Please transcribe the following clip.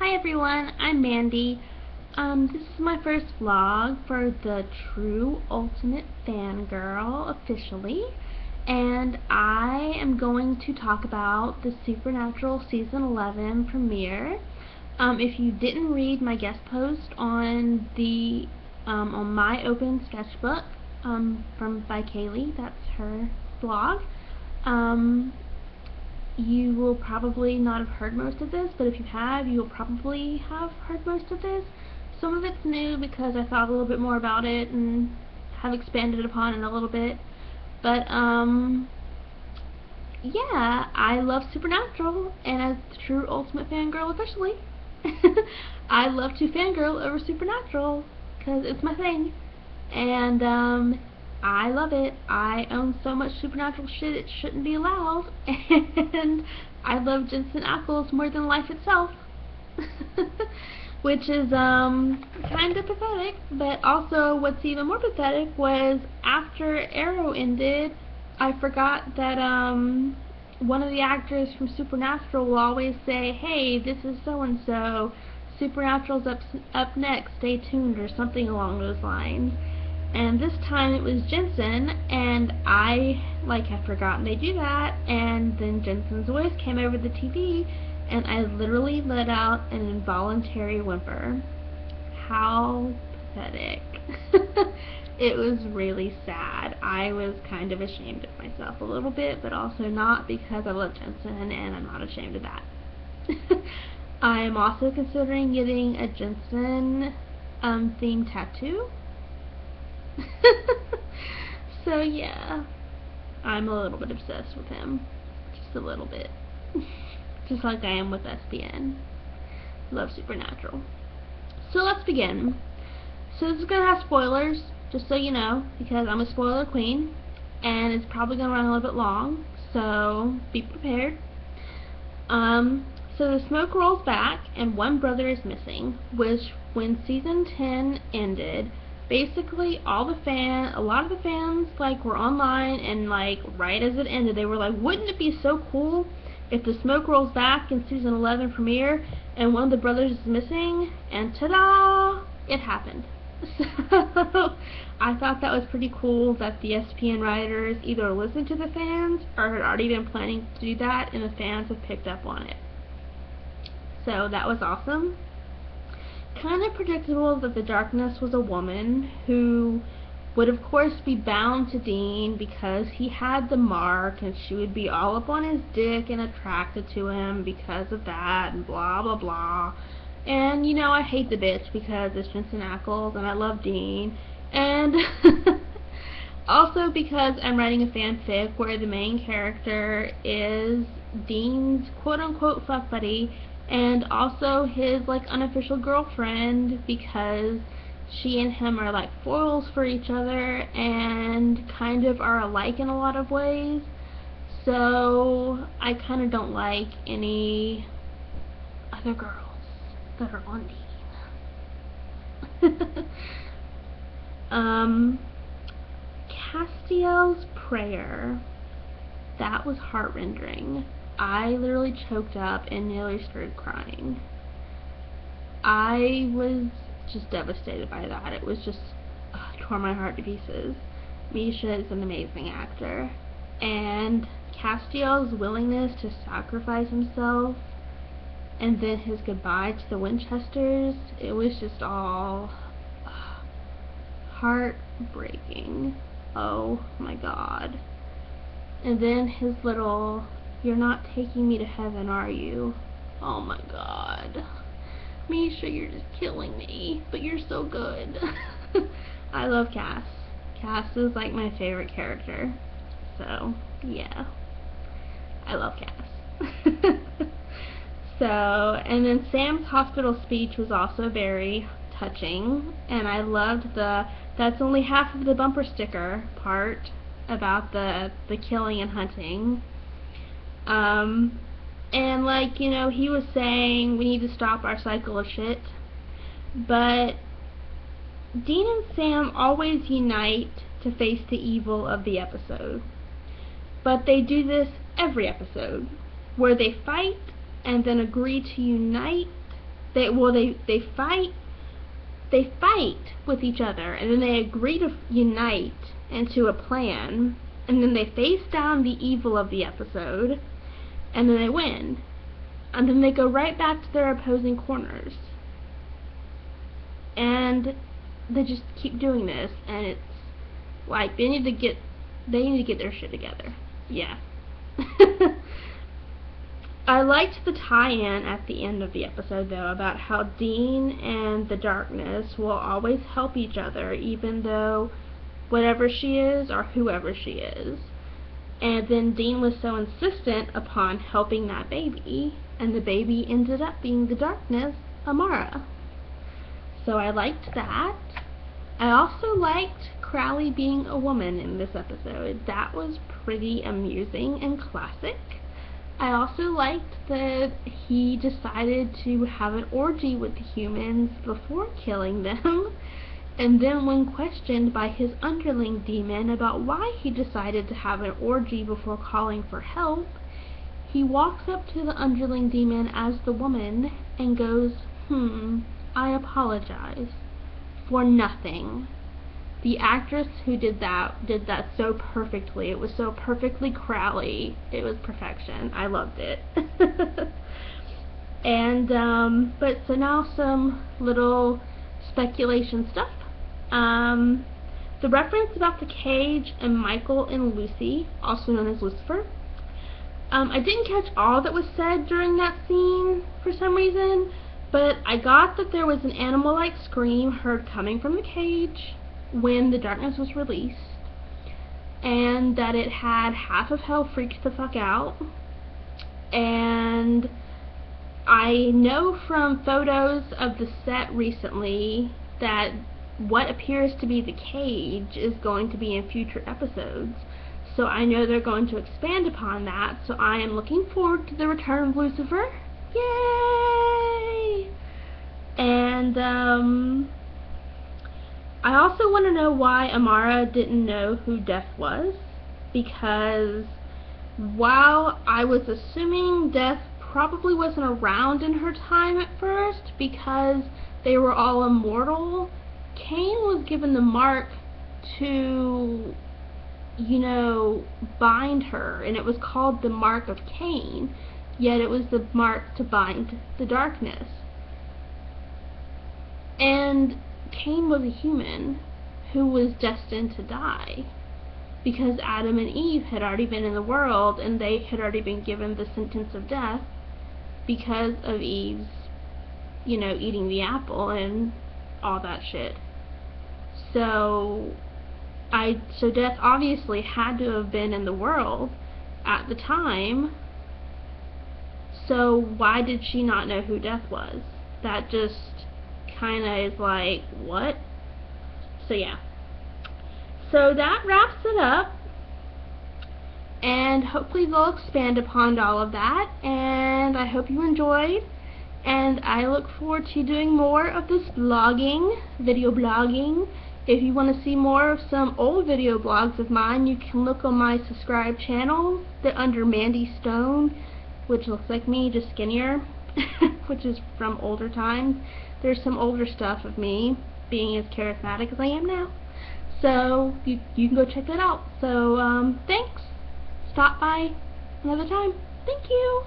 Hi everyone, I'm Mandy. This is my first vlog for the True Ultimate Fangirl officially, and I am going to talk about the Supernatural Season 11 premiere. If you didn't read my guest post on the on my open sketchbook by Kaylee, that's her blog. You will probably not have heard most of this, but if you have, you will probably have heard most of this. Some of it's new because I thought a little bit more about it and have expanded upon it a little bit. But, yeah, I love Supernatural, and as the True Ultimate Fangirl officially, I love to fangirl over Supernatural, because it's my thing. And, I love it. I own so much Supernatural shit it shouldn't be allowed. And I love Jensen Ackles more than life itself. Which is kind of pathetic, but also what's even more pathetic was after Arrow ended, I forgot that one of the actors from Supernatural will always say, "Hey, this is so and so. Supernatural's up next. Stay tuned," or something along those lines. And this time it was Jensen, and I had forgotten they do that, and then Jensen's voice came over the TV, and I literally let out an involuntary whimper. How pathetic. It was really sad. I was kind of ashamed of myself a little bit, but also not, because I love Jensen, and I'm not ashamed of that. I am also considering getting a Jensen themed tattoo. So yeah, I'm a little bit obsessed with him. Just a little bit. Just like I am with SPN. Love Supernatural. So let's begin. So this is going to have spoilers, just so you know, because I'm a spoiler queen, and it's probably going to run a little bit long, so be prepared. So the smoke rolls back, and one brother is missing, which, when season 10 ended, basically a lot of the fans were online, and right as it ended they were like, wouldn't it be so cool if the smoke rolls back in season 11 premiere and one of the brothers is missing? And ta-da, it happened. So I thought that was pretty cool that the SPN writers either listened to the fans or had already been planning to do that, and the fans have picked up on it. So that was awesome. Kind of predictable that the Darkness was a woman who would of course be bound to Dean because he had the mark, and she would be all up on his dick and attracted to him because of that, and blah blah blah. And you know, I hate the bitch because it's Jensen Ackles and I love Dean, and also because I'm writing a fanfic where the main character is Dean's quote-unquote fuck buddy, and also his unofficial girlfriend, because she and him are foils for each other and kind of are alike in a lot of ways. So I kind of don't like any other girls that are on Dean. Castiel's prayer, that was heart-rendering. I literally choked up and nearly started crying. I was just devastated by that. It was just tore my heart to pieces. Misha is an amazing actor, and Castiel's willingness to sacrifice himself, and then his goodbye to the Winchesters, it was just all heartbreaking. Oh my god. And then his little, "You're not taking me to heaven, are you?" Oh my god. Misha, you're just killing me, but you're so good. I love Cass. Cass is my favorite character. So, yeah. I love Cass. So, and then Sam's hospital speech was also very touching, and I loved that's only half of the bumper sticker part about the killing and hunting. And you know, he was saying we need to stop our cycle of shit, but Dean and Sam always unite to face the evil of the episode. But they do this every episode, where they fight and then agree to unite they fight with each other, and then they agree to unite into a plan, and then they face down the evil of the episode, and then they win. And then they go right back to their opposing corners. And they just keep doing this, and it's like they need to get their shit together. Yeah. I liked the tie-in at the end of the episode, though, about how Dean and the Darkness will always help each other, even though whatever she is or whoever she is. And then Dean was so insistent upon helping that baby, and the baby ended up being the Darkness, Amara. So I liked that. I also liked Crowley being a woman in this episode. That was pretty amusing and classic. I also liked that he decided to have an orgy with the humans before killing them, and then when questioned by his underling demon about why he decided to have an orgy before calling for help, he walks up to the underling demon as the woman and goes, I apologize. For nothing. The actress who did that so perfectly. It was so perfectly Crowley. It was perfection. I loved it. And but so now some little speculation stuff. The reference about the cage and Michael and Lucy, also known as Lucifer. I didn't catch all that was said during that scene for some reason, but I got that there was an animal-like scream heard coming from the cage when the Darkness was released, and that it had half of hell freaked the fuck out. And I know from photos of the set recently that what appears to be the cage is going to be in future episodes. So I know they're going to expand upon that, so I am looking forward to the return of Lucifer. Yay! And I also want to know why Amara didn't know who Death was, because while I was assuming Death probably wasn't around in her time at first because they were all immortal, Cain was given the mark to, you know, bind her, and it was called the Mark of Cain, yet it was the mark to bind the Darkness. And Cain was a human who was destined to die because Adam and Eve had already been in the world, and they had already been given the sentence of death because of Eve's, you know, eating the apple and all that shit. So Death obviously had to have been in the world at the time. So why did she not know who Death was? That just kind of is like, what? So yeah. So that wraps it up. And hopefully they'll expand upon all of that. And I hope you enjoyed. And I look forward to doing more of this blogging, video blogging. If you want to see more of some old video blogs of mine, you can look on my subscribe channel under Mandy Stone, which looks like me, just skinnier, which is from older times. There's some older stuff of me being as charismatic as I am now. So you can go check that out. So thanks. Stop by another time. Thank you.